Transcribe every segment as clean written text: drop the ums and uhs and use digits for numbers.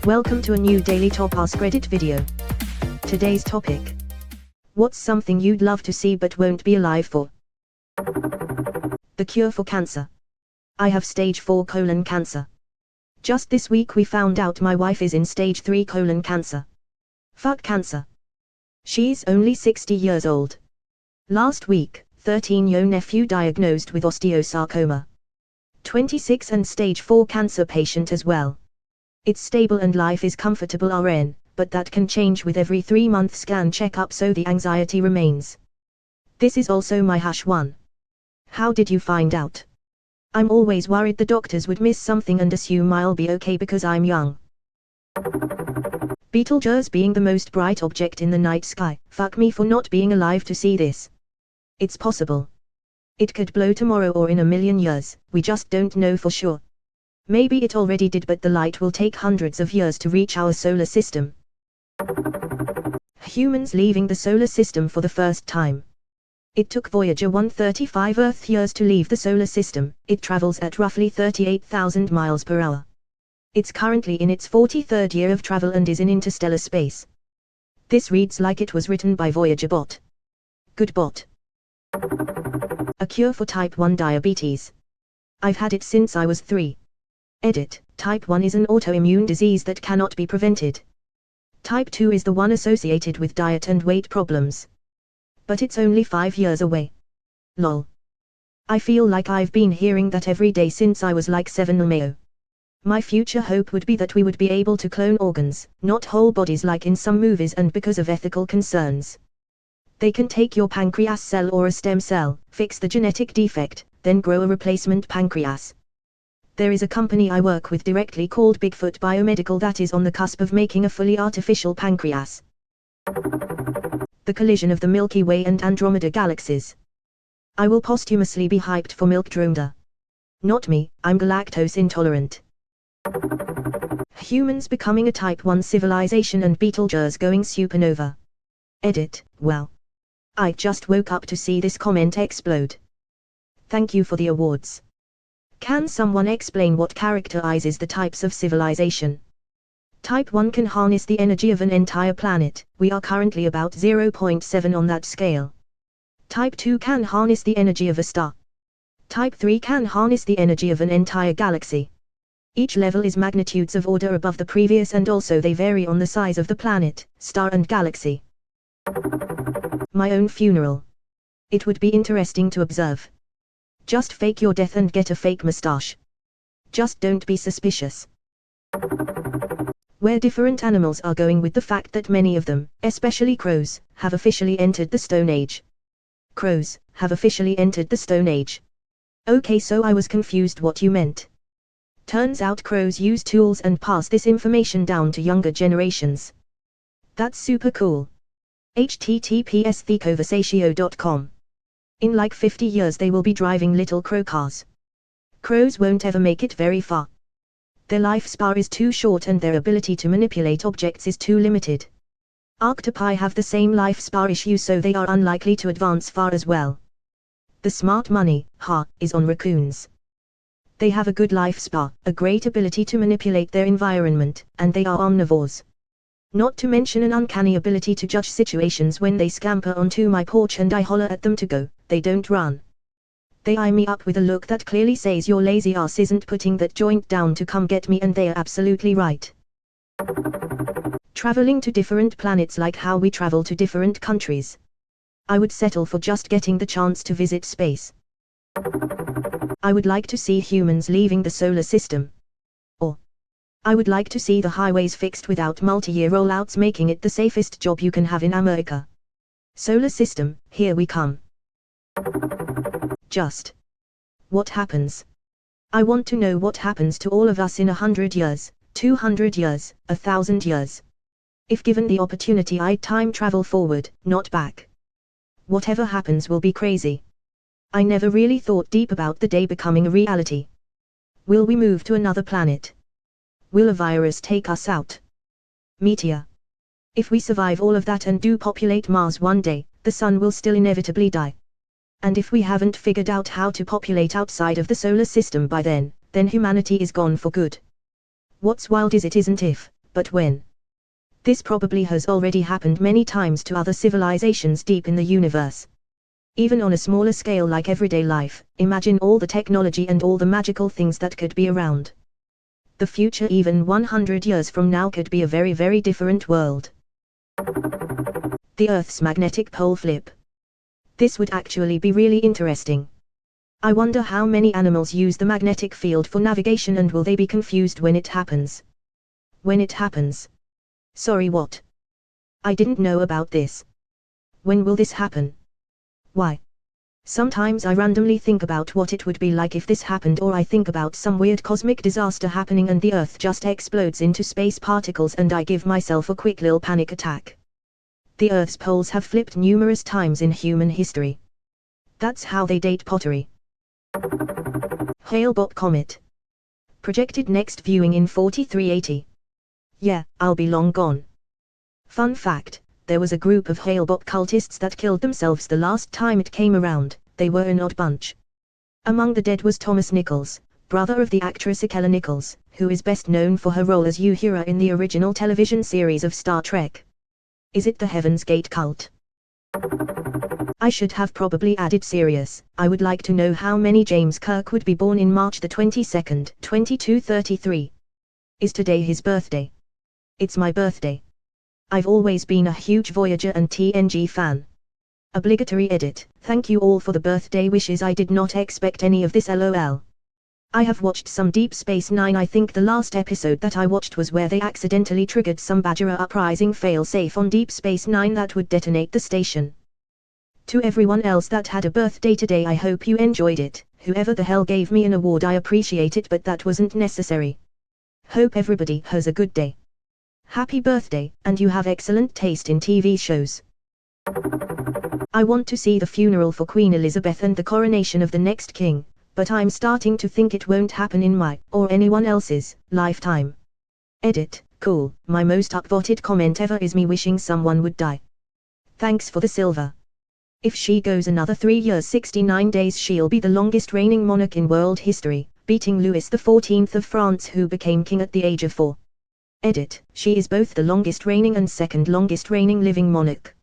Welcome to a new daily top Askreddit video. Today's topic: what's something you'd love to see but won't be alive for? The cure for cancer. I have stage 4 colon cancer. Just this week we found out my wife is in stage 3 colon cancer. Fuck cancer. She's only 60 years old. Last week, 13-year-old nephew diagnosed with osteosarcoma. 26 and stage 4 cancer patient as well. It's stable and life is comfortable RN, but that can change with every 3-month scan checkup, so the anxiety remains. This is also my #1. How did you find out? I'm always worried the doctors would miss something and assume I'll be okay because I'm young. Betelgeuse being the most bright object in the night sky, fuck me for not being alive to see this. It's possible. It could blow tomorrow or in a million years, we just don't know for sure. Maybe it already did, but the light will take hundreds of years to reach our solar system. Humans leaving the solar system for the first time. It took Voyager 135 Earth years to leave the solar system. It travels at roughly 38,000 miles per hour. It's currently in its 43rd year of travel and is in interstellar space. This reads like it was written by Voyager bot. Good bot. A cure for type 1 diabetes. I've had it since I was 3. Edit: type 1 is an autoimmune disease that cannot be prevented. Type 2 is the one associated with diet and weight problems. But it's only 5 years away. Lol. I feel like I've been hearing that every day since I was like 7 or Mayo. My future hope would be that we would be able to clone organs, not whole bodies like in some movies, and because of ethical concerns. They can take your pancreas cell or a stem cell, fix the genetic defect, then grow a replacement pancreas. There is a company I work with directly called Bigfoot Biomedical that is on the cusp of making a fully artificial pancreas. The collision of the Milky Way and Andromeda galaxies. I will posthumously be hyped for Milkdromeda. Not me, I'm galactose intolerant. Humans becoming a type 1 civilization and Betelgeuse going supernova. Edit: well, I just woke up to see this comment explode. Thank you for the awards. Can someone explain what characterizes the types of civilization? Type 1 can harness the energy of an entire planet. We are currently about 0.7 on that scale. Type 2 can harness the energy of a star. Type 3 can harness the energy of an entire galaxy. Each level is magnitudes of order above the previous, and also they vary on the size of the planet, star and galaxy. My own funeral. It would be interesting to observe. Just fake your death and get a fake mustache. Just don't be suspicious. Where different animals are going with the fact that many of them, especially crows, have officially entered the Stone Age. Crows have officially entered the Stone Age. Okay, so I was confused what you meant. Turns out crows use tools and pass this information down to younger generations. That's super cool. https://theconversatio.com. In like 50 years they will be driving little crow cars. Crows won't ever make it very far. Their lifespan is too short and their ability to manipulate objects is too limited. Octopi have the same lifespan issue, so they are unlikely to advance far as well. The smart money, is on raccoons. They have a good lifespan, a great ability to manipulate their environment, and they are omnivores. Not to mention an uncanny ability to judge situations. When they scamper onto my porch and I holler at them to go, they don't run. They eye me up with a look that clearly says your lazy ass isn't putting that joint down to come get me, and they are absolutely right. Traveling to different planets like how we travel to different countries. I would settle for just getting the chance to visit space. I would like to see humans leaving the solar system. Or I would like to see the highways fixed without multi-year rollouts, making it the safest job you can have in America. Solar system, here we come. Just what happens? I want to know what happens to all of us in 100 years, 200 years, 1,000 years. If given the opportunity, I'd time travel forward, not back. Whatever happens will be crazy. I never really thought deep about the day becoming a reality. Will we move to another planet? Will a virus take us out? Meteor. If we survive all of that and do populate Mars one day, the sun will still inevitably die. And if we haven't figured out how to populate outside of the solar system by then humanity is gone for good. What's wild is it isn't if, but when? This probably has already happened many times to other civilizations deep in the universe. Even on a smaller scale like everyday life, imagine all the technology and all the magical things that could be around. The future, even 100 years from now, could be a very, very different world. The Earth's magnetic pole flip. This would actually be really interesting. I wonder how many animals use the magnetic field for navigation, and will they be confused when it happens? When it happens? Sorry, what? I didn't know about this. When will this happen? Why? Sometimes I randomly think about what it would be like if this happened, or I think about some weird cosmic disaster happening and the Earth just explodes into space particles and I give myself a quick little panic attack. The Earth's poles have flipped numerous times in human history. That's how they date pottery. Hailbot comet. Projected next viewing in 4380. Yeah, I'll be long gone. Fun fact, there was a group of hailbot cultists that killed themselves the last time it came around. They were an odd bunch. Among the dead was Thomas Nichols, brother of the actress Akela Nichols, who is best known for her role as Uhura in the original television series of Star Trek. Is it the Heaven's Gate cult? I should have probably added serious. I would like to know how many James Kirk would be born in March the 22nd, 2233. Is today his birthday? It's my birthday. I've always been a huge Voyager and TNG fan. Obligatory edit. Thank you all for the birthday wishes. I did not expect any of this, lol. I have watched some Deep Space Nine. I think the last episode that I watched was where they accidentally triggered some Badgera uprising failsafe on Deep Space Nine that would detonate the station. To everyone else that had a birthday today, I hope you enjoyed it. Whoever the hell gave me an award, I appreciate it, but that wasn't necessary. Hope everybody has a good day. Happy birthday, and you have excellent taste in TV shows. I want to see the funeral for Queen Elizabeth and the coronation of the next king, but I'm starting to think it won't happen in my, or anyone else's, lifetime. Edit. Cool. My most upvoted comment ever is me wishing someone would die. Thanks for the silver. If she goes another 3 years 69 days, she'll be the longest reigning monarch in world history, beating Louis XIV of France, who became king at the age of 4. Edit. She is both the longest reigning and second longest reigning living monarch.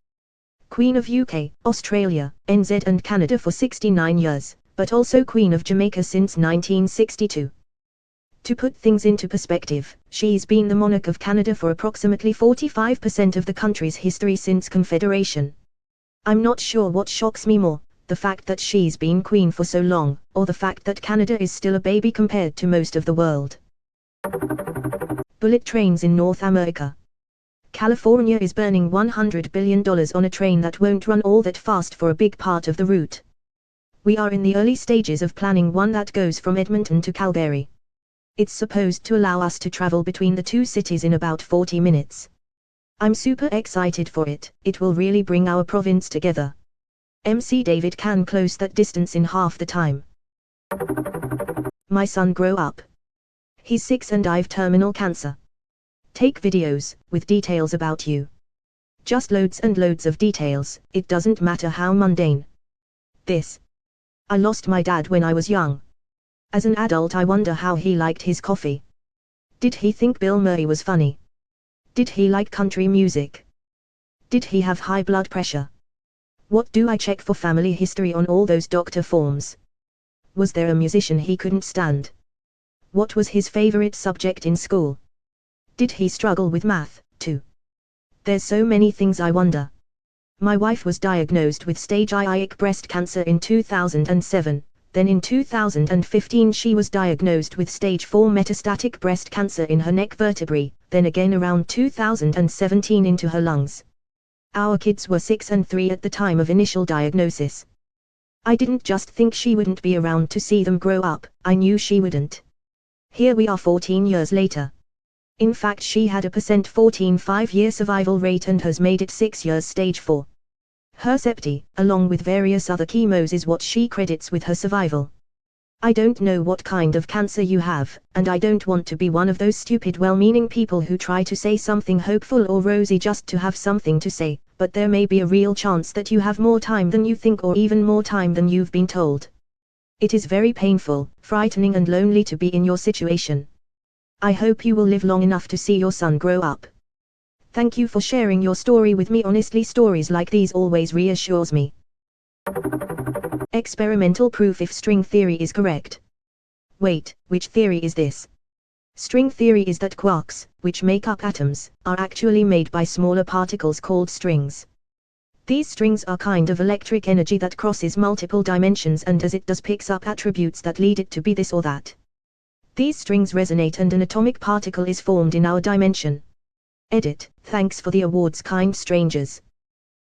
Queen of UK, Australia, NZ and Canada for 69 years, but also Queen of Jamaica since 1962. To put things into perspective, she's been the monarch of Canada for approximately 45% of the country's history since Confederation. I'm not sure what shocks me more, the fact that she's been queen for so long, or the fact that Canada is still a baby compared to most of the world. Bullet trains in North America. California is burning $100 billion on a train that won't run all that fast for a big part of the route. We are in the early stages of planning one that goes from Edmonton to Calgary. It's supposed to allow us to travel between the two cities in about 40 minutes. I'm super excited for it. It will really bring our province together. MC David can close that distance in half the time. My son grow up. He's 6 and I've terminal cancer. Take videos, with details about you. Just loads and loads of details, it doesn't matter how mundane. This. I lost my dad when I was young. As an adult, I wonder how he liked his coffee. Did he think Bill Murray was funny? Did he like country music? Did he have high blood pressure? What do I check for family history on all those doctor forms? Was there a musician he couldn't stand? What was his favorite subject in school? Did he struggle with math, too? There's so many things I wonder. My wife was diagnosed with stage IIIC breast cancer in 2007, then in 2015 she was diagnosed with stage 4 metastatic breast cancer in her neck vertebrae, then again around 2017 into her lungs. Our kids were 6 and 3 at the time of initial diagnosis. I didn't just think she wouldn't be around to see them grow up, I knew she wouldn't. Here we are 14 years later. In fact, she had a 14 5-year survival rate and has made it 6 years stage 4. Herceptin, along with various other chemos, is what she credits with her survival. I don't know what kind of cancer you have, and I don't want to be one of those stupid well-meaning people who try to say something hopeful or rosy just to have something to say, but there may be a real chance that you have more time than you think, or even more time than you've been told. It is very painful, frightening and lonely to be in your situation. I hope you will live long enough to see your son grow up. Thank you for sharing your story with me. Honestly, stories like these always reassures me. Experimental proof if string theory is correct. Wait, which theory is this? String theory is that quarks, which make up atoms, are actually made by smaller particles called strings. These strings are kind of electric energy that crosses multiple dimensions, and as it does picks up attributes that lead it to be this or that. These strings resonate and an atomic particle is formed in our dimension. Edit. Thanks for the awards, kind strangers.